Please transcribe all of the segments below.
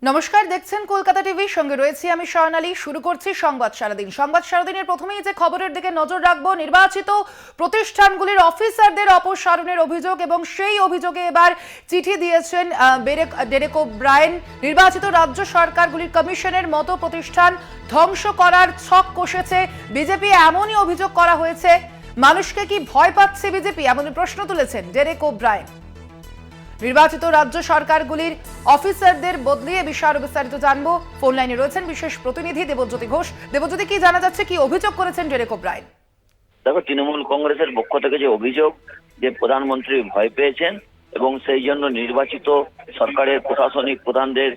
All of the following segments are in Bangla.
নমস্কার, দেখছেন কলকাতা টিভি, সঙ্গে রয়েছি আমি স্বর্ণালী। শুরু করছি সংবাদ সারাদিন। সংবাদ সারাদিনের প্রথমেই যে খবরের দিকে নজর রাখবো, নির্বাচিত প্রতিষ্ঠানগুলির অফিসারদের অপসারণের অভিযোগ, এবং সেই অভিযোগে এবার চিঠি দিয়েছেন ডেরেক ওব্রায়েন। নির্বাচিত রাজ্য সরকারগুলির কমিশনের মতো প্রতিষ্ঠান ধ্বংস করার ছক কষেছে বিজেপি, এমনই অভিযোগ করা হয়েছে। মানুষকে কি ভয় পাচ্ছে বিজেপি, এমনই প্রশ্ন তুলেছেন ডেরেক ওব্রায়েন। নির্বাচিত রাজ্য সরকারগুলির অফিসারদের বদলিয়ে বিষয়ে বিস্তারিত জানবো। ফোন লাইনে রয়েছেন বিশেষ প্রতিনিধি দেবজ্যোতি ঘোষ। দেবজ্যোতি, কি জানা যাচ্ছে, কি অভিযোগ করেছেন ডেরেক ওব্রায়েন? দেখো, তৃণমূল কংগ্রেসের পক্ষ থেকে যে অভিযোগ যে প্রধানমন্ত্রী ভয় পেয়েছেন এবং সেই জন্য নির্বাচিত সরকারের প্রশাসনিক প্রধানদের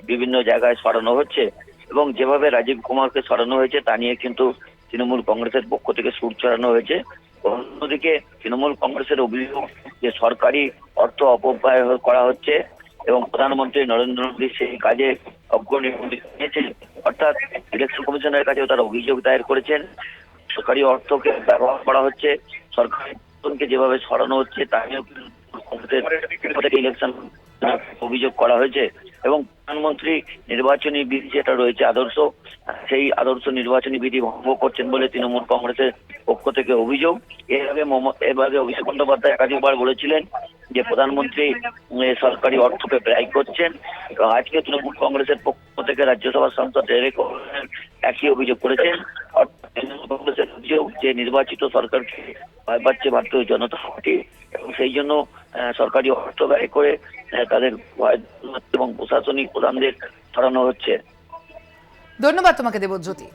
বিভিন্ন জায়গায় সরানো হচ্ছে, এবং যেভাবে রাজীব কুমারকে সরানো হয়েছে তা নিয়ে কিন্তু তৃণমূল কংগ্রেসের পক্ষ থেকে সুর চড়ানো হয়েছে। অন্যদিকে তৃণমূল কংগ্রেসের অভিযোগ যে সরকারি অর্থ অপব্যয় করা হচ্ছে এবং প্রধানমন্ত্রী নরেন্দ্র মোদী সেই কাজে অগ্রণী ভূমিকা নিয়েছেন, অর্থাৎ ইলেকশন কমিশনের কাছেও তারা অভিযোগ দায়ের করেছেন। সরকারি অর্থকে ব্যবহার করা হচ্ছে, সরকারকে যেভাবে সরানো হচ্ছে তা নিয়েও ইলেকশন অভিযোগ করা হয়েছে। এবং প্রধানমন্ত্রী নির্বাচনী বিধি যেটা রয়েছে আদর্শ, সেই আদর্শ নির্বাচনী বিধি ভঙ্গ করছেন বলে তৃণমূল কংগ্রেসের পক্ষ থেকে অভিযোগ। এর আগে অভিষেক বন্দ্যোপাধ্যায় একাধিকবার বলেছিলেন যে প্রধানমন্ত্রী সরকারি অর্থকে ব্যয় করছেন, এবং আজকে তৃণমূল কংগ্রেসের পক্ষ থেকে রাজ্যসভার সাংসদ ডেরেক ওব্রায়েন একই অভিযোগ করেছেন। তৃণমূল কংগ্রেসের অভিযোগ যে নির্বাচিত সরকারকে ভয় পাচ্ছে ভারতীয় জনতা পার্টি, এবং সেই জন্য সরকারি অর্থ ব্যয় করে তাদের ভয় এবং প্রশাসনিক প্রধানদের সরানো হচ্ছে। ধন্যবাদ তোমাকে দেবজ্যোতি।